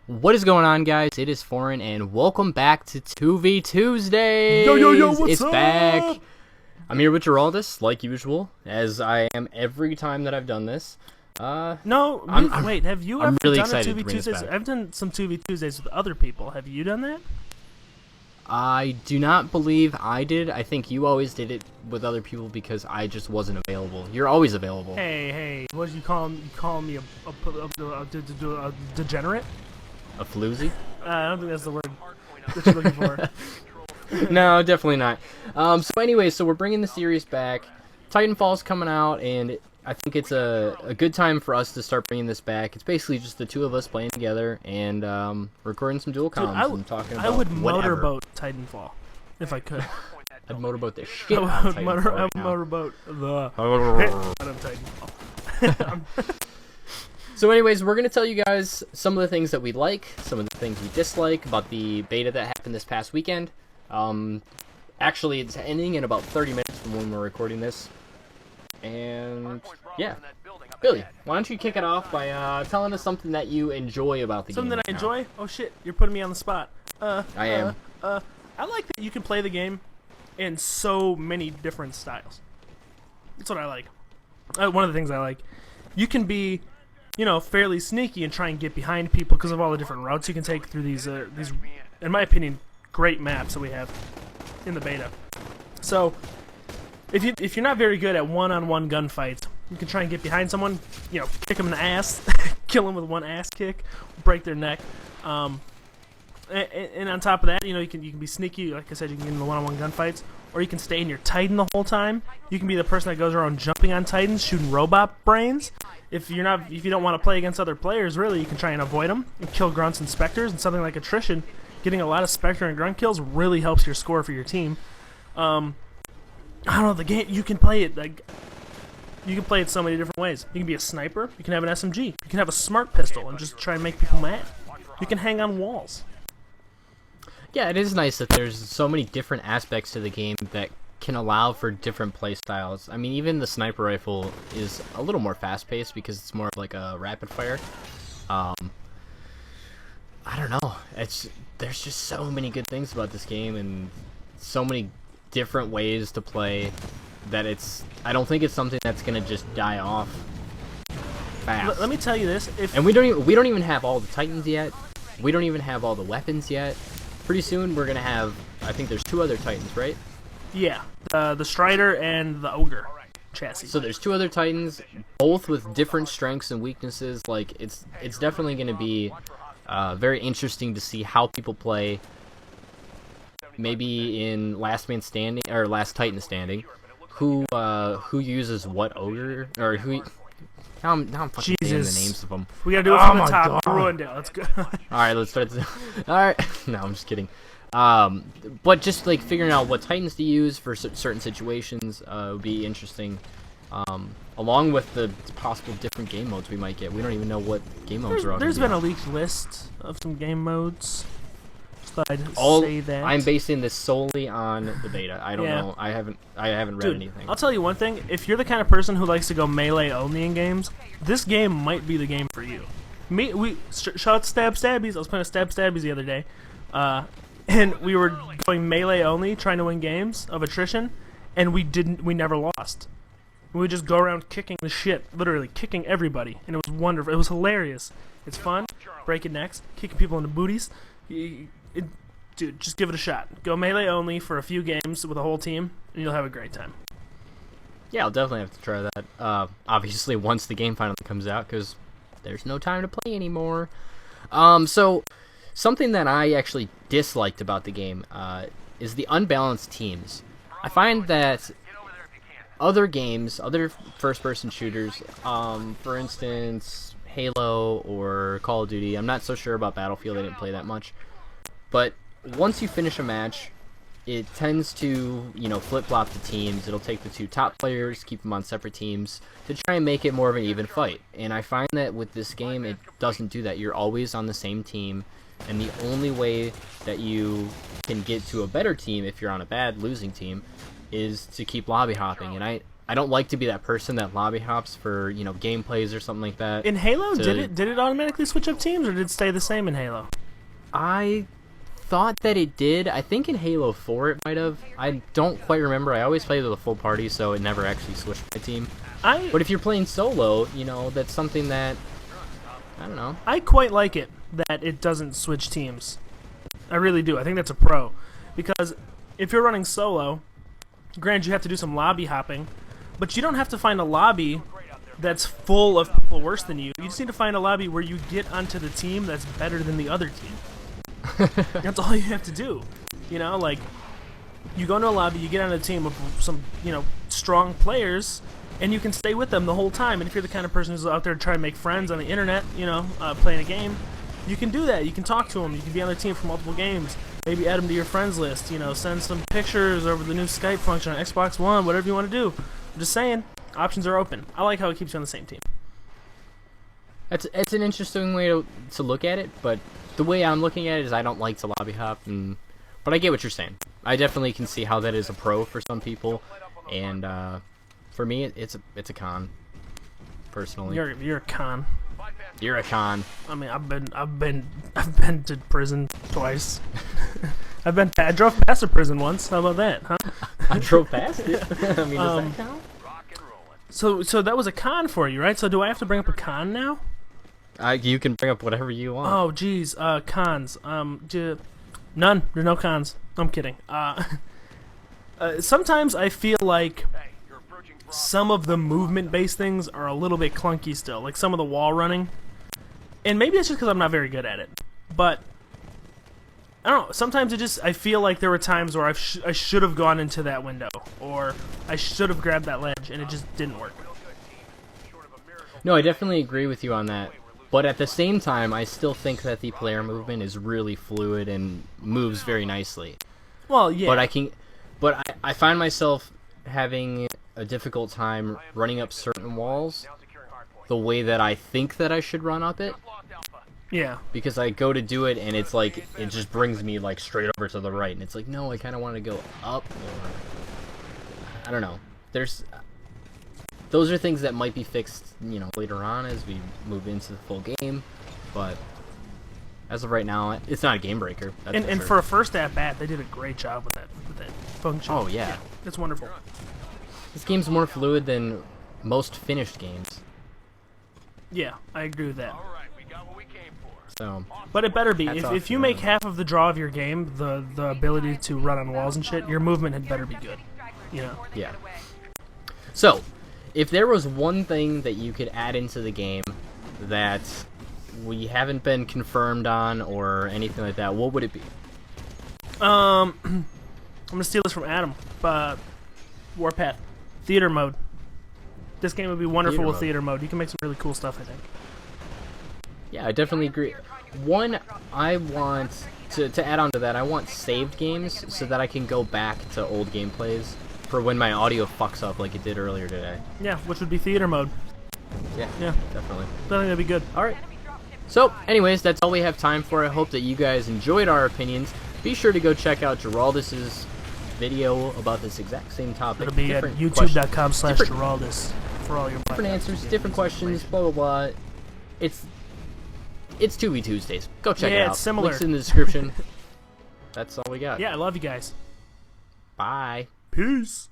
What is going on, guys? It is Foreign, and welcome back to 2vTuesdays! Yo, what's it's up? back! I'm here with Geraldus, like usual, as I am every time that I've done this. Wait, have you ever really done a excited to 2v bring this Tuesdays? back. I've done some 2v Tuesdays with other people. Have you done that? I do not believe I did. I think you always did it with other people because I just wasn't available. You're always available. Hey, what did you call him? You call me a degenerate? A floozy? I don't think that's the word that you're looking for. No, definitely not. So anyway, so we're bringing the series back. Titanfall's coming out, and I think it's a good time for us to start bringing this back. It's basically just the two of us playing together and recording some dual comms and talking about I would whatever. motorboat Titanfall if I could. I'd motorboat the shit I out of would Titanfall right now. motorboat the out of Titanfall. So anyways, we're going to tell you guys some of the things that we like, some of the things we dislike about the beta that happened this past weekend. Actually, it's ending in about 30 minutes from when we're recording this. And yeah, Billy, why don't you kick it off by telling us something that you enjoy about the game? Something that I right now. enjoy? Oh shit, you're putting me on the spot. I am. I like that you can play the game in so many different styles. That's what I like. One of the things I like. You can be, fairly sneaky and try and get behind people because of all the different routes you can take through these, in my opinion, great maps that we have in the beta. So, if you're not very good at one-on-one gunfights, you can try and get behind someone, kick them in the ass, kill them with one ass kick, break their neck. And on top of that, you can be sneaky. Like I said, you can get in the one-on-one gunfights, or you can stay in your Titan the whole time. You can be the person that goes around jumping on Titans, shooting robot brains. If you don't want to play against other players, really, you can try and avoid them and kill grunts and specters. And something like attrition, getting a lot of specter and grunt kills really helps your score for your team. I don't know, the game, you can play it so many different ways. You can be a sniper, you can have an SMG, you can have a smart pistol and just try and make people mad. You can hang on walls. Yeah, it is nice that there's so many different aspects to the game that can allow for different play styles. I mean, even the sniper rifle is a little more fast-paced because it's more of like a rapid fire. I don't know. There's just so many good things about this game and so many different ways to play that I don't think it's something that's gonna just die off fast. Let me tell you this, and we don't even have all the Titans yet. We don't even have all the weapons yet. Pretty soon we're gonna have, I think there's two other Titans, right? Yeah, the Strider and the Ogre chassis. So there's two other Titans, both with different strengths and weaknesses. Like it's definitely gonna be very interesting to see how people play. Maybe in Last Man Standing or Last Titan Standing, who uses what ogre or who? Now I'm fucking saying the names of them. We gotta do it from the top. Ruined it. Let's go. All right, let's start. All right, no, I'm just kidding. But just like figuring out what Titans to use for certain situations would be interesting. Along with the possible different game modes we might get. We don't even know what game modes are on. There's been a leaked list of some game modes. But I'd say that I'm basing this solely on the beta. I don't know. I haven't read anything. I'll tell you one thing. If you're the kind of person who likes to go melee only in games, this game might be the game for you. Shout out to Stab Stabbies. I was playing with Stab Stabbies the other day, and we were going melee only, trying to win games of attrition, and we never lost. We would just go around kicking the shit, literally kicking everybody, and it was wonderful. It was hilarious. It's fun, breaking necks, kicking people in the booties. Dude, just give it a shot. Go melee only for a few games with a whole team, and you'll have a great time. Yeah, I'll definitely have to try that. Obviously, once the game finally comes out, because there's no time to play anymore. So, something that I actually disliked about the game is the unbalanced teams. I find that other games, other first-person shooters, for instance, Halo or Call of Duty, I'm not so sure about Battlefield, I didn't play that much, but once you finish a match, it tends to, flip-flop the teams. It'll take the two top players, keep them on separate teams, to try and make it more of an even fight. And I find that with this game, it doesn't do that. You're always on the same team, and the only way that you can get to a better team, if you're on a bad losing team, is to keep lobby hopping. And I don't like to be that person that lobby hops for gameplays or something like that. In Halo, did it automatically switch up teams, or did it stay the same in Halo? I thought that it did. I think in Halo 4 it might have. I don't quite remember. I always played with a full party, so it never actually switched my team. But if you're playing solo, that's something that, I don't know. I quite like it that it doesn't switch teams. I really do. I think that's a pro. Because if you're running solo, granted you have to do some lobby hopping, but you don't have to find a lobby that's full of people worse than you. You just need to find a lobby where you get onto the team that's better than the other team. That's all you have to do. Like, you go into a lobby, you get on a team of some, strong players, and you can stay with them the whole time. And if you're the kind of person who's out there trying to make friends on the internet, playing a game, you can do that. You can talk to them. You can be on their team for multiple games. Maybe add them to your friends list. Send some pictures over the new Skype function on Xbox One, whatever you want to do. I'm just saying, options are open. I like how it keeps you on the same team. It's an interesting way to look at it, but the way I'm looking at it is I don't like to lobby hop, but I get what you're saying. I definitely can see how that is a pro for some people, and for me, it's a con. Personally, you're a con. You're a con. I mean, I've been to prison twice. I drove past a prison once. How about that, huh? I drove past it. I mean, does that count? So that was a con for you, right? So do I have to bring up a con now? You can bring up whatever you want. Oh, geez. Cons. None. There's no cons. I'm kidding. Sometimes I feel like some of the movement-based things are a little bit clunky still. Like some of the wall running. And maybe it's just because I'm not very good at it. But I don't know. Sometimes I feel like there were times where I should have gone into that window. Or I should have grabbed that ledge, and it just didn't work. No, I definitely agree with you on that. But at the same time, I still think that the player movement is really fluid and moves very nicely. Well, yeah. But I find myself having a difficult time running up certain walls the way that I think that I should run up it. Yeah. Because I go to do it, and it's like, it just brings me like straight over to the right. And it's like, no, I kind of want to go up, or I don't know. Those are things that might be fixed, later on as we move into the full game. But as of right now, it's not a game breaker. And for a first at-bat, they did a great job with that function. Oh, yeah. It's wonderful. This game's more fluid than most finished games. Yeah, I agree with that. So, but it better be. If you make half of the draw of your game the ability to run on walls and shit, your movement had better be good. Yeah. So, if there was one thing that you could add into the game that we haven't been confirmed on or anything like that, what would it be? I'm gonna steal this from Adam. Warpath. Theater mode. This game would be wonderful with theater mode. You can make some really cool stuff, I think. Yeah, I definitely agree. One, I want to add on to that, I want saved games so that I can go back to old gameplays for when my audio fucks up like it did earlier today. Yeah, which would be theater mode. Yeah, definitely. I think that'd be good. Alright. So, anyways, that's all we have time for. I hope that you guys enjoyed our opinions. Be sure to go check out Geraldus's video about this exact same topic. It'll be at youtube.com/Geraldus for all your different answers, different questions, blah, blah, blah. It's 2vTuesdays. Go check it out. Yeah, it's similar. Links in the description. That's all we got. Yeah, I love you guys. Bye. Peace.